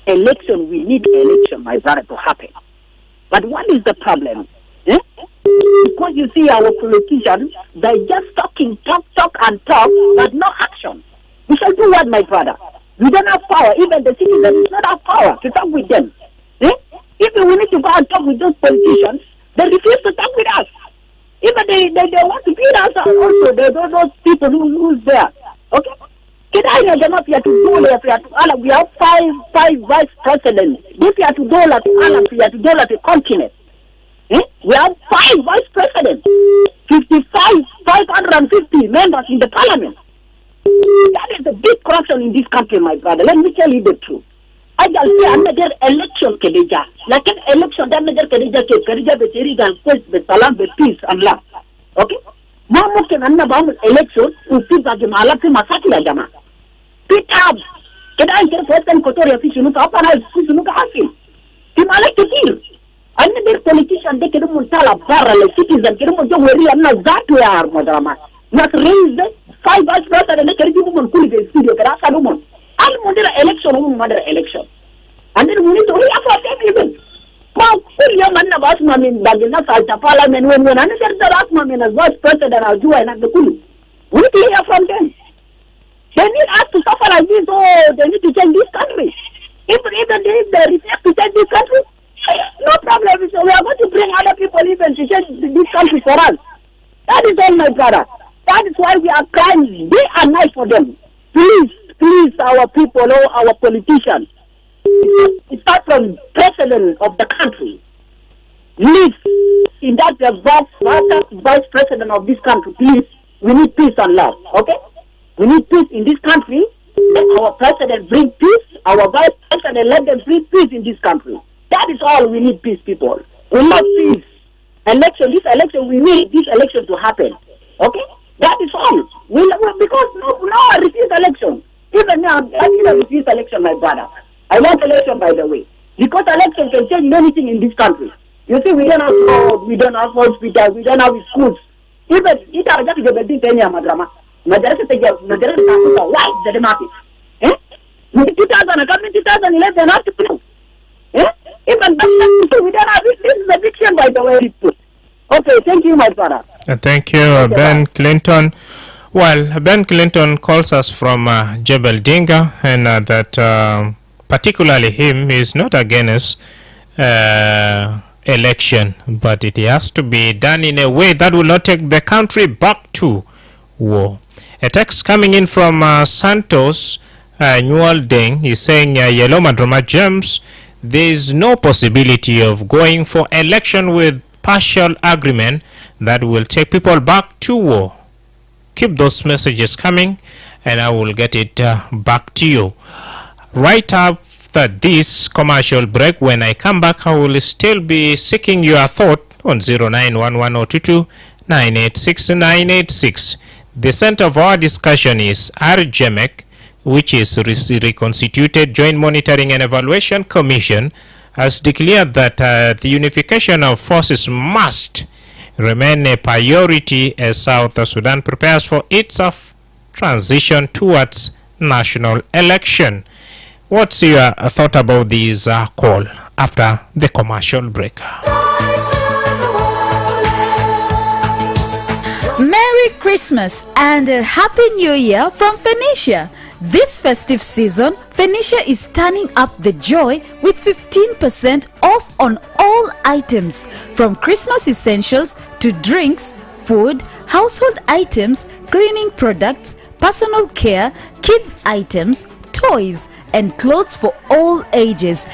Election, we need election, my brother, to happen. But what is the problem? Eh? Because you see our politicians, they just talk, but no action. We shall do what, my brother? We don't have power. Even the citizens do not have power to talk with them. Eh? Even we need to go and talk with those politicians, they refuse to talk with us. Even they want to beat us also. Those people who's there. Okay? We have five vice presidents. If you have to do the continent. We have 5 vice presidents, 550 members in the parliament. That is a big corruption in this country, my brother. Let me tell you the truth. I shall say another election, Kedija. Like an election, that another Kedija, the salam, the peace and love. Okay? Now, can another election, we see that the Malaki Masaki Jama. Pick up. Can I get first and Kotoria Fishunuka up and I Fishunuka Hafi? Timalaki Tir. Another politician, they can tell barrel citizen, can worry, I'm not that way, Madrama. Not raise 5 vice president, and they can give them cool the studio, Karasa woman. I'll mother election, mother election. And then we need to hurry up for everything. Now, your man about Mamin Bagina Salta Parliament when another Rasmamin as vice president, I'll do and the cool. We need to hear from them. They need us to suffer like this, they need to change this country. Even they refuse to change this country, no problem. So we are going to bring other people even to change this country for us. That is all, my brother. That is why we are crying day and night for them. Please, our people, our politicians. It starts from president of the country. Please, in that vice president of this country, please, we need peace and love, okay? We need peace in this country. Let our president bring peace. Our vice president, let them bring peace in this country. That is all we need, peace, people. We need peace. We need this election to happen. Okay? That is all. Because now I refuse election. Even now, I refuse election, my brother. I want election, by the way. Because election can change anything in this country. You see, we don't have roads, we don't have hospitals, we don't have schools. Even it are just the big thing, Madrama. Madrama why the market? 2011, have to prove. Even we don't have this is a fiction, by the way. Okay, thank you, my brother. Thank you, Ben Clinton. Well, Ben Clinton calls us from Jebel Dinga, and that particularly him is not against election, but it has to be done in a way that will not take the country back to war. A text coming in from Santos Newell Deng is saying, Yellow Madrama James, there is no possibility of going for election with partial agreement that will take people back to war. Keep those messages coming and I will get it back to you. Right after this commercial break, when I come back, I will still be seeking your thought on 0911022986. The center of our discussion is RJMEC, which is reconstituted Joint Monitoring and Evaluation Commission, has declared that the unification of forces must remain a priority as South Sudan prepares for its transition towards national election. What's your thought about this call after the commercial break? Merry Christmas. Christmas and a Happy New Year from Phoenicia. This festive season, Phoenicia is turning up the joy with 15% off on all items, from Christmas essentials to drinks, food, household items, cleaning products, personal care, kids items, toys, and clothes for all ages.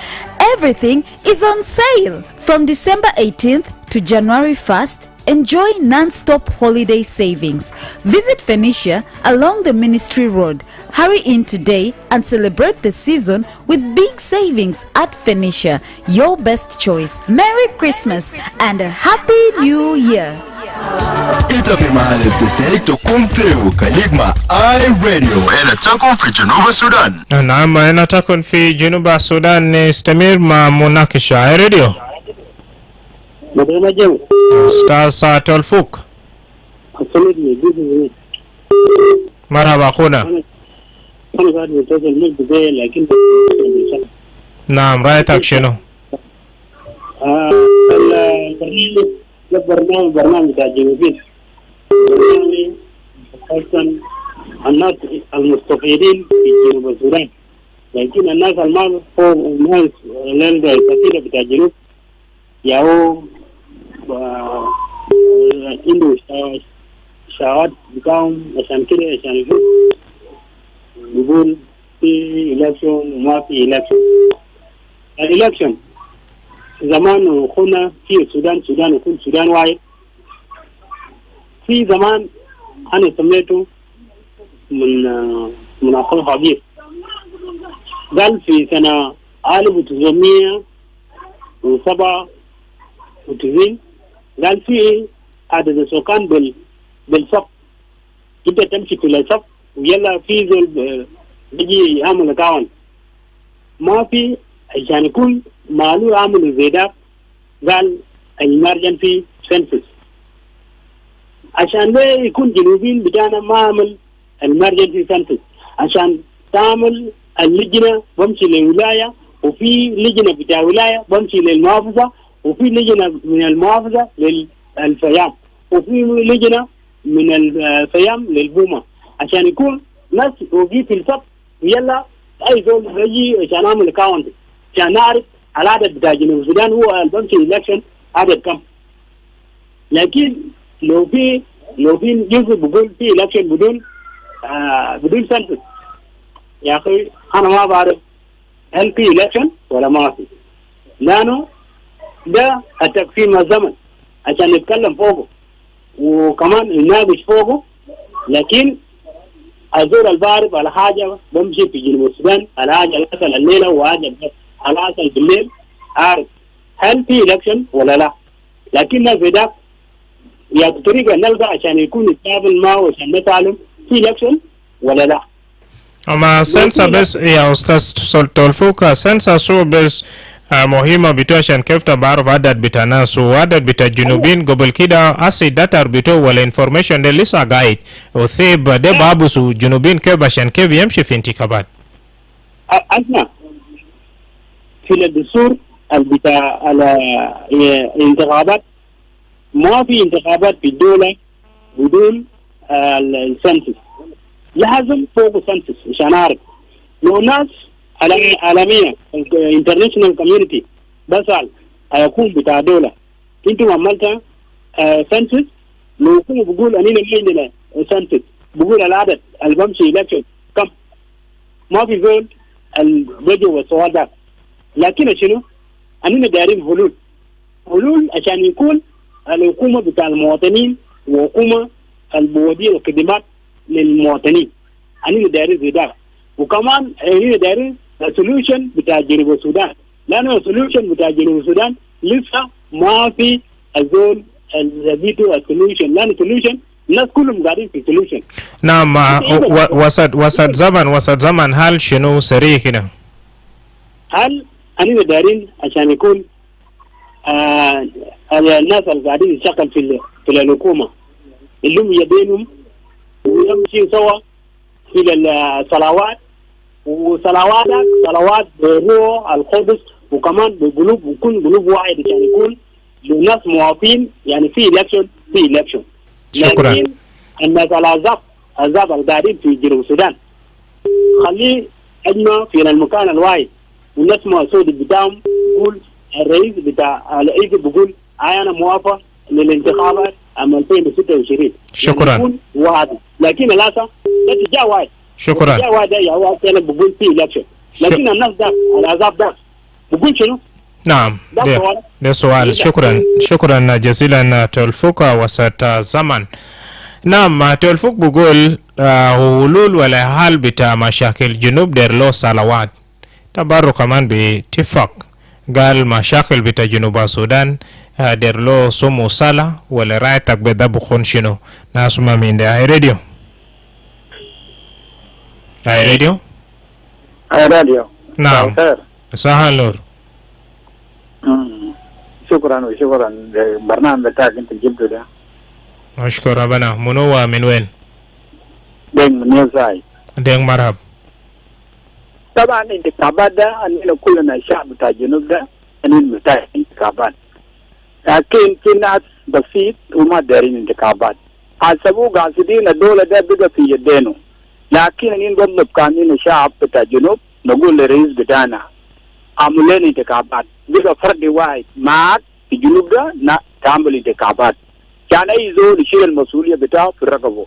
Everything is on sale from December 18th to January 1st. Enjoy non-stop holiday savings. Visit Phoenicia along the Ministry Road. Hurry in today and celebrate the season with big savings at Phoenicia. Your best choice. Merry Christmas and a Happy New Year. انت في محل تستهلك تقوم فيه كليك مع اي راديو. هنا تكون في جنوب السودان. نعم هنا تكون في جنوب السودان. نستمر مع مناقشة اي راديو. مدرمة جو استاذ تولفوك. مرحبا اخونا. انا قاعد منتظر الملك زي لكن نعم رايتك شنو؟ برنامج بتاع الجنوبيين خاصة الناس المستفيدين في جنوب السودان، لكن الناس الناس الكثيرة بتاع الجنوب ياهو عنده شهادات بتاعهم عشان كده عشان يشوف يقول في إلكشن وما في إلكشن. الإلكشن زمان وكنا في السودان وكل سودان واحد. في زمان أنا سميته من أخو خبير قال في سنة 1997 قال في عدد السكان بالصف، انت تمشي في الصف ويلا في زول بيجي يعمل اكاونت ما في عشان يكون مالو يعمل زي ده. قال emergency census عشان لا يكون جنوبين بتاعنا ما عمل emergency census عشان تعمل اللجنة بمشي للولاية، وفي لجنة بتاع ولاية بمشي للمحافظة، وفي لجنة من المحافظة للفيام، وفي لجنة من الفيام للبومة عشان يكون ناس وجي في الصف ويلا اي زول يجي عشان اعمل اكاونت عشان نعرف العدد بتاع جنوب السودان هو البمشي الكشن عدد كم. لكن لو في جزء بقول في الكشن بدون سنسس يا اخي انا ما بعرف هل في الكشن ولا ما في، لانه ده التقسيم الزمن عشان نتكلم فوقه وكمان نناقش فوقه. لكن الزور البعرف على حاجة بمشي في جنوب السودان على حاجة الأسل الليلة وحاجة الأسل بالليل عارف هل في إلكشن ولا لا. لكن ناس ده يا بطريقة نلقى عشان يكون يتقابل معه عشان نتعلم في إلكشن ولا لا. أما سنسا بس يا أستاذ تولفوك سنسا سو بس مهمة بتو عشان كيف تعرف عدد بتاع ناس وعدد بتاع جنوبين قبل كده أسي داتا بتو ولا انفورميشن ده لسه قايد وثيب ده بابوس وجنوبين كيف عشان كيف يمشي في انتخابات. أسمع في الدستور بتاع الانتخابات ما في انتخابات في الدولة بدون السنسس، لازم فوق السنسس عشان أعرف لو ناس عالمية international community بسأل هيكون بتاع دولة انتم عملتها سنسس، لو يكونوا بقول أنينا عندنا سنسس بقول العدد اللي بمشي إلكشن كم، ما في زول البدو والسؤال ده. لكن شنو أنينا دايرين حلول عشان يكون الحكومة بتاع المواطنين وحكومة البودية والخدمات للمواطنين أنينا دايرين زي ده. وكمان أنينا دايرين السوليوشن بتاع جنوب السودان، لأنه السوليوشن بتاع جنوب السودان لسه ما في الزول الزبيتو السوليوشن، لأن السوليوشن الناس كلهم قاعدين في السوليوشن. نعم وسط زمن هل شنو سريع هنا؟ هل أننا دارين عشان يكون الناس اللي قاعدين يشتغل في الحكومة اللي يدينهم ويمشي سوا في الصلوات صلوات بالروح القدس وكمان بقلوب وكل قلوب واحد عشان يكون الناس موافقين يعني في إلكشن. شكرا. الناس العذاب القاعدين في جنوب السودان خليه اجمع في المكان الواحد ونسمع صوت بتاعهم يقول الرئيس بتاع الرئيس بيقول انا موافق للانتخابات عام 2026. شكرا. يعني واحد لكن للاسف ده اتجاه واحد. شكرا. اتجاه واحد يا هو كان بيقول فيه election لكن الناس ده العذاب ده بيقول شنو؟ نعم ده سؤال. شكرا جزيلا تولفوك وسط زمن. نعم تولفوك بيقول حلول ولا حل بتاع مشاكل جنوب دير له صلوات تبرو كمان باتفاق قال مشاكل بتاع جنوب السودان دير له سمو صلاة ولا رايتك بدا بخون شنو ناس ما من ده. هاي راديو نعم مساء النور. شكرا برنامج بتاعك انت جبته ده. اشكر ربنا. منو من وين؟ دين من نيوزاي. دين مرحب. طبعا الانتخابات ده اننا كلنا الشعب بتاع الجنوب ده اننا مرتاح انتخابات لكن في ناس بسيط وما دارين انتخابات حسبوا قاصدين الدولة ده بقى في يدينه لكن اننا نطلب كاملين الشعب بتاع الجنوب نقول للرئيس بتاعنا عمل لنا انتخابات بقى فرد واحد معك في الجنوب ده تعمل انتخابات كان اي زول يشيل المسؤولية بتاعه في رقبه.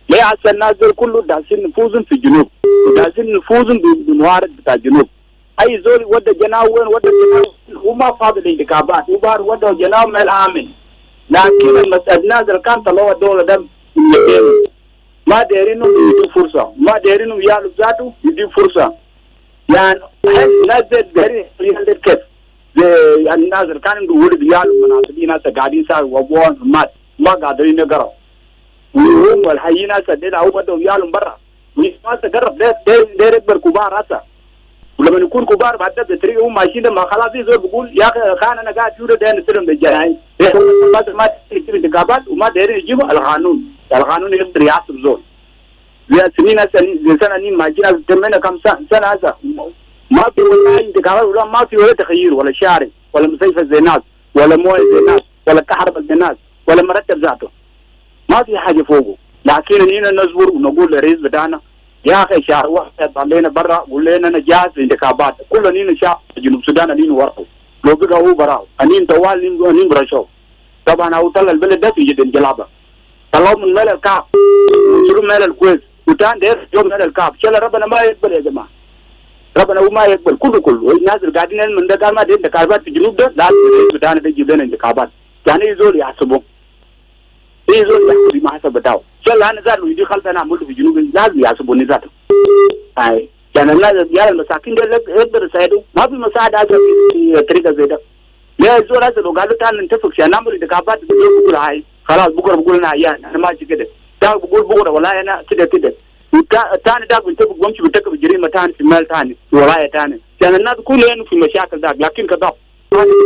ليه عشان الناس دول كله داسين نفوذهم في الجنوب وداسين نفوذهم بالموارد بتاع الجنوب. اي زول ودى جناه وين ودى جناه وما فاضل الانتخابات وبار ودى جناه ما الامن لكن المسألة الناس اللي كان طلعوا الدولة ده ما دايرينهم يدوا فرصة ما دايرينهم يالوا ذاته يدوا فرصة يعني الناس دايرين يهندل كيف زي الناس اللي كانوا يقولوا يالوا مناصبين ناس قاعدين ساوي وابوان ما قادرين يقرأوا وهم والحيين ناس دينا هو بدهم يالهم برا ما تقرب دير يكبر كبار هسه ولما يكون كبار بعد ده بطريقه هم ماشيين ما خلاص يزول بيقول يا اخي خان انا قاعد يوري ده نسلم بالجناي ما تصير انتخابات وما دايرين يجيبوا القانون يقدر يعصب زول زي سنين ما جينا تمنا كم سنه هسه ما في ولا انتخابات ولا ما في ولا تغيير ولا شارع ولا مستشفى زي الناس ولا مويه زي الناس ولا كهرباء زي الناس ولا مرتب ذاته ما في حاجه فوقه لكن هنا نصبر ونقول للرئيس بتاعنا يا اخي شهر واحد طلعنا برا قول لنا انا جاهز للانتخابات كلنا شعب جنوب السودان انين ورقه لو بقى هو برا انين طوال انين برشو طبعا هو طلع البلد ده في جد الجلابه طلعوا من مال الكعب وصلوا مال الكويس وتان دير يوم مال الكعب شل ربنا ما يقبل يا جماعه ربنا هو ما يقبل كله الناس اللي قاعدين من ده قال ما دي انتخابات في الجنوب ده لازم الرئيس بتاعنا ده يجيب لنا انتخابات يعني يزول يحسبوا يزول يحسب ما حسب بتاعه شل انا زاد ويجي خلطه نعمل في الجنوب لازم يحسبوني ذاته اي يعني الناس يا المساكين ده يقدر يساعدوا ما في مساعده في طريقه زي ده لا يزول هذا لو قالوا تعال نتفق عشان نعمل انتخابات بيقول هاي خلاص بكره بقول لنا انا ماشي كده ده بقول بكره والله انا كده الثاني ده بيتفق وامشي بيتفق جريمه ثاني في مال ثاني في ولايه ثاني عشان الناس كلهم في مشاكل ده لكن كده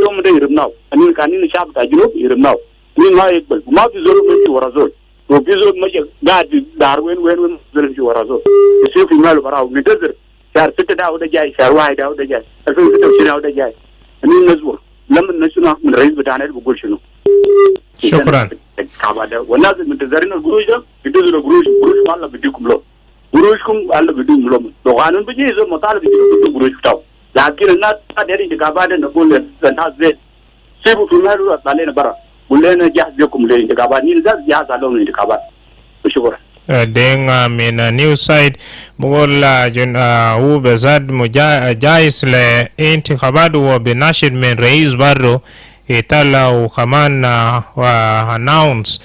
يوم ده يرمناو انين كانين الشعب بتاع الجنوب يرمناو مين ما يقبل وما في زول ماشي ورا زول وفي زول ماشي قاعد دار وين زول ماشي ورا زول يصير في ماله براو ننتظر شهر 6 ده وده جاي شهر 1 ده وده جاي 2026 وده جاي انين نصبر لما نسمع من الرئيس بتاعنا بيقول شنو. شكرا. والناس منتظرين القروش ده ينتظروا القروش ما الله بديكم له قروشكم الله بديكم له لو قانون بيجي زول مطالب يجيبوا قروش بتاعه لكن الناس دايرين انتخابات نقول للناس زي سيبوا في ماله طالعين برا قول لنا جاهز لكم للانتخابات نيل جاهز لهم الانتخابات. شكرا. دين من نيو سايد بقول هو بزاد جايز لانتخابات وبناشد من رئيس برضه يطلع وكمان announce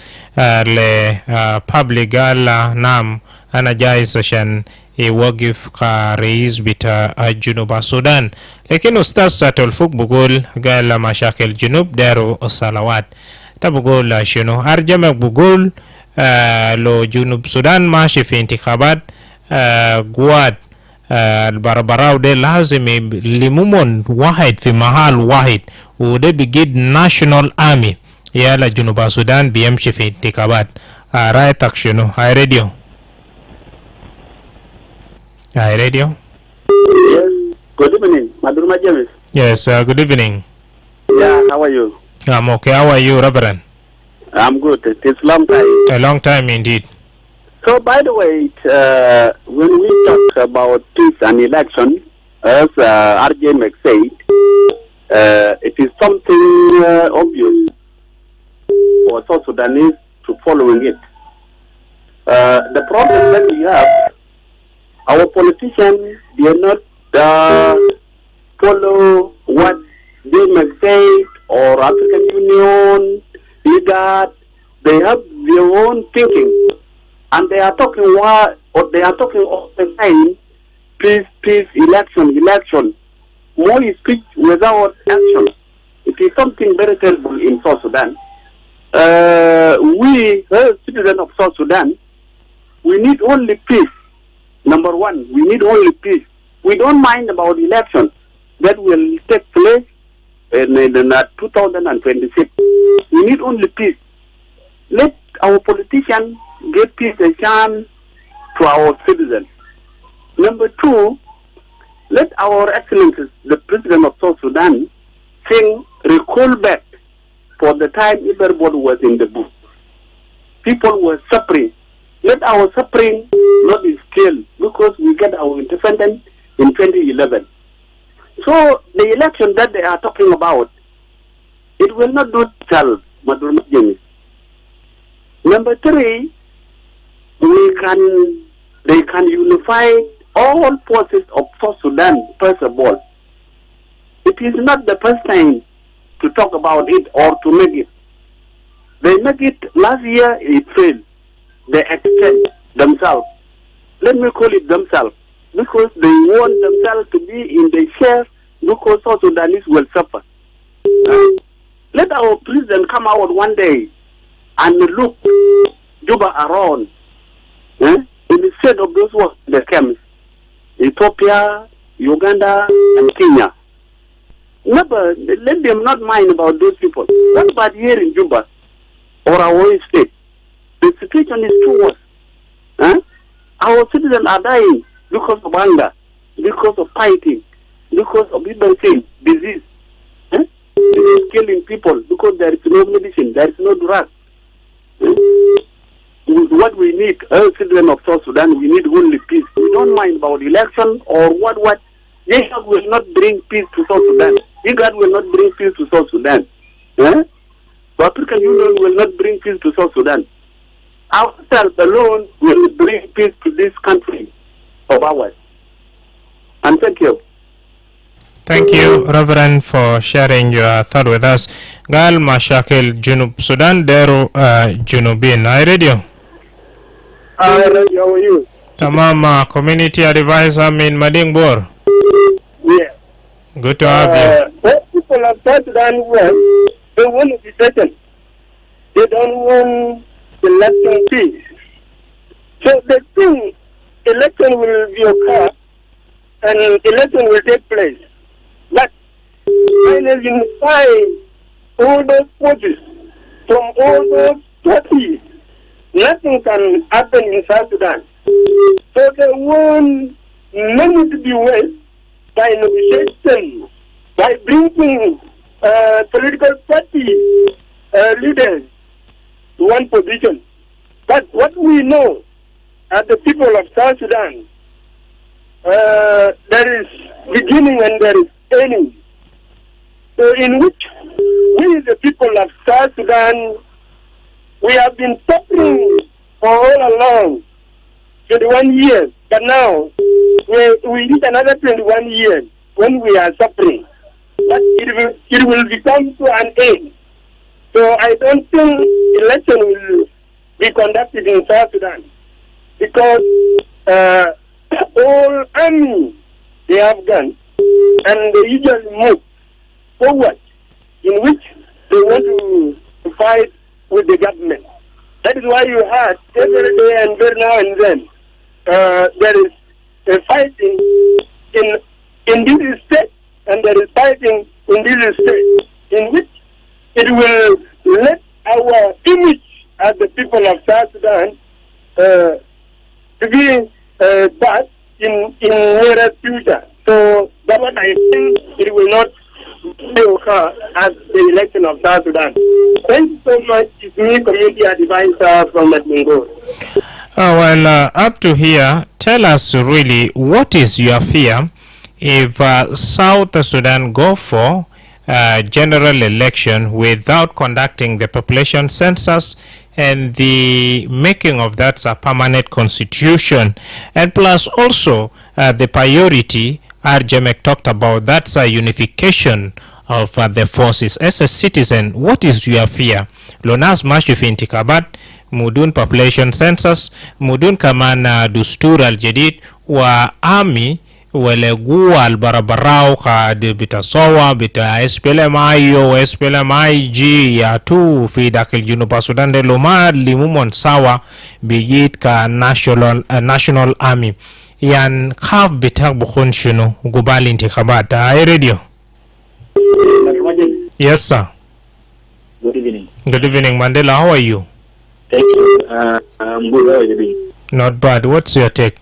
لبابليك قال نعم أنا جايز عشان يوقف كرئيس بتاع جنوب السودان. لكن أستاذ تولفوك بقول قال مشاكل جنوب داروا الصلوات تبقول شنو أرجمك بقول لو جنوب السودان ماشي في انتخابات قوات البربراو ده لازم يلمون واحد في محل واحد وده بيجيد ناشونال آمي يلا جنوب السودان بيمشي في انتخابات. رأيتك شنو؟ هاي راديو. Yes, good evening, Madrama James. Yes, good evening. Yeah, how are you? I'm okay. How are you, Reverend? I'm good. It is long time. A long time indeed. So, by the way, when we talk about peace and election, as RJ Mac said, it is something obvious for South Sudanese to following it. The problem that we have, our politicians, they are not follow what they Mac said or African Union, IGAD. They have their own thinking. And they are talking all the time, peace, election. More speech without action. It is something very terrible in South Sudan. We, as citizens of South Sudan, we need only peace. Number one, we need only peace. We don't mind about election that will take place in 2026. We need only peace. Let our politicians give peace a chance to our citizens. Number two, let our excellencies, the president of South Sudan, recall back for the time everybody was in the book. People were suffering. Let our suffering not be still, because we get our independence in 2011. So the election that they are talking about, it will not do itself, Madrama. Number three, they can unify all forces of South Sudan, first of all. It is not the first time to talk about it or to make it. They make it last year, it failed. They extend themselves. Let me call it themselves, because they want themselves to be in the share, because South Sudanese will suffer. Let our president come out one day and look Juba around. Instead of those ones that came, Ethiopia, Uganda, and Kenya. Never, let them not mind about those people. What about here in Juba or our own state? The situation is too worse. Our citizens are dying because of hunger, because of fighting, because of disease. It is killing people because there is no medicine, there is no drug. What we need, as citizens of South Sudan, we need only peace. We don't mind about election or what. IGAD will not bring peace to South Sudan. IGAD will not bring peace to South Sudan. The African Union will not bring peace to South Sudan. Ourselves alone will bring peace to this country of ours. And thank you. Thank you, Reverend, for sharing your thought with us. Gal Mashakil Junub Sudan Deru Junubin. I radio. How are you? Tamam, community advisor in Madingbor. Yeah. Good to have you. What people of South Sudan want, they want to be settled. They don't want election peace. So they think election will be occur and election will take place. But finally unify all those forces from all those parties, nothing can happen in South Sudan. So they want money to be waste by negotiation, by bringing political party leaders to one position. But what we know as the people of South Sudan, there is beginning and there is ending. So in which we, the people of South Sudan, we have been suffering for all along, 21 years. But now, we need another 21 years when we are suffering. But it will become to an end. So I don't think election will be conducted in South Sudan. Because all army they have guns, and they usually move forward, in which they want to fight with the government. That is why you have every day and very now and then there is a fighting in this state, and there is fighting in this state, in which it will let our image as the people of South Sudan to be bad in nearer future. So that's what I think it will not at the election of South Sudan. Thank you so much. It's me, community advisor from Madingo. Up to here, tell us really what is your fear if South Sudan go for general election without conducting the population census and the making of that a permanent constitution, and plus also the priority Arjemek talked about, that's a unification of the forces. As a citizen, what is your fear? Lonas mashif intikabat, mudun population census, mudun kamana dustur al-jadid wa army wale guwa albarabarao ka de bitasowa bita SPLM-IG ya tu fi dakil Junuba Sudan de loma limumon sawa bigit ka national army yan khaf bitak bukhun shunu gubali intikabat. Radio. Yes, sir. Good evening. Good evening, Mandela. How are you? Thank you. I'm good. How are you doing? Not bad. What's your take?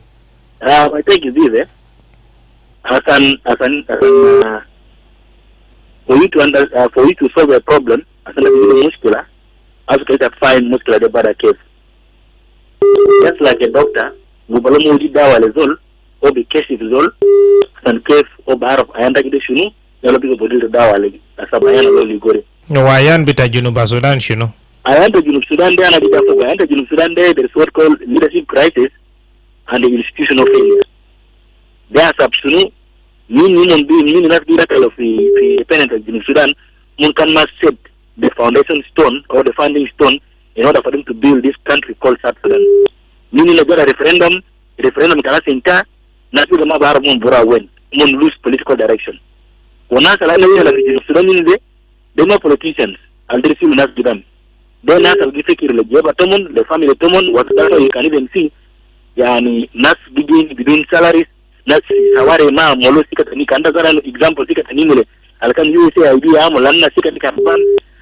My take is this. For you to solve a problem, as muscular, as you can find muscular the bad case. Just like a doctor, you will be dawa lezol, or be case is all, and case or bar of ayanda gideshunu, yellow people body the dawa leg, as a bayana loli gore. No, ayan bita Junuba Sudan, you know. Ayanda Junub Sudan there, and Ayanda Junub Sudan there, there is what called leadership crisis and the institutional failure. There are subsunu, meaning not be that of the independent of Junub Sudan, Munkan must set the foundation stone or the founding stone in order for them to build this country called South Sudan. Meaning they got a referendum can senta, not with the Mabar Mumbura win, Mun lose political direction. When I say Junub Sudan in the more politicians, I'll receive not to them. Then as I'll give the family Tomon, what you can even see, Yani Nas between salaries. That's Saware Ma Molo Sikatani Kandazaran example Sikatanimule. Alkan USA idea Molana Sikatikapan,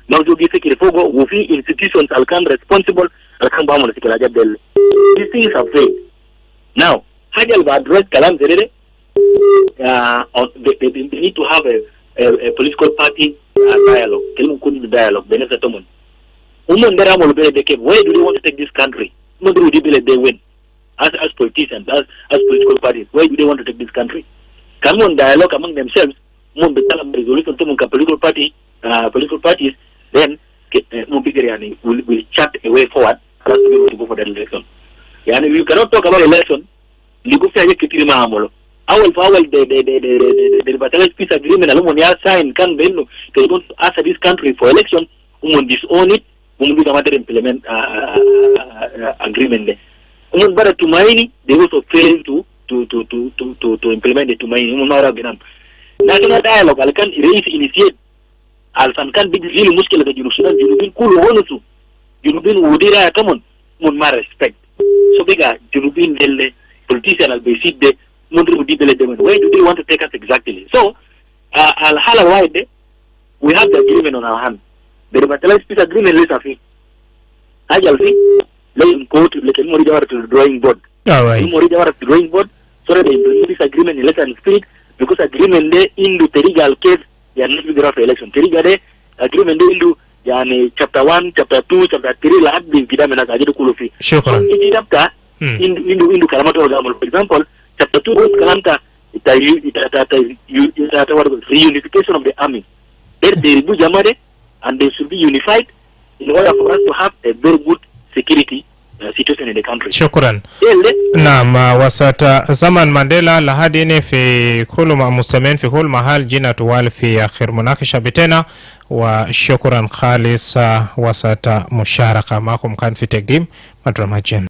Mauzo Gifiki Fogo, Wufi institutions Alkan responsible, Alkan Bamon Sikalaja Bell. These things have failed. Now, Hajal address Kalam Zere, they need to have a political party dialogue. Kelum Kuni dialogue, Benesa Tomon. Where do they want to take this country? They win. As politicians, as political parties, why do they want to take this country? Come on, dialogue among themselves. Resolution to political parties, then will chart a way forward for us to be able to go for that election. And if you cannot talk about election, you go say the Libertarian Peace Agreement alone sign can they don't ask this country for election, disown it, implement agreement there. But Tumaini, they also fail to implement the Tumaini. National dialogue, I can initiate. Alsan can be really muscular that you should have cool honosu. You've been Udira, come on, Munma respect. So bigger, you've been the politician, I'll be seat there, Mundru Dibele. Where do they want to take us exactly? So, Al Hala Wide, we have the agreement on our hand. The Libertarian Peace Agreement is a fee. I shall see. Let him go to the drawing board. All right. The drawing board, so that they implement this agreement in letter and spirit, because agreement there in the Terigal case, they are not with the election. Terigal agreement there into chapter 1, chapter 2, chapter 3, lab the Vidamana Kulufi. Sure. So in chapter into Kalamato, for example, chapter 2 was Kalanta, reunification of the army. There they remove Jamade and they should be unified in order for us to have a very good security situation in the country. Shukran. Naam, wasata zaman Mandela lahadini fi kulu mustamin fi kulu mahal jina tuwal fi akhir munakisha bitena wa shukran khalis wasata musharaka makum kan fi takdim Madrama.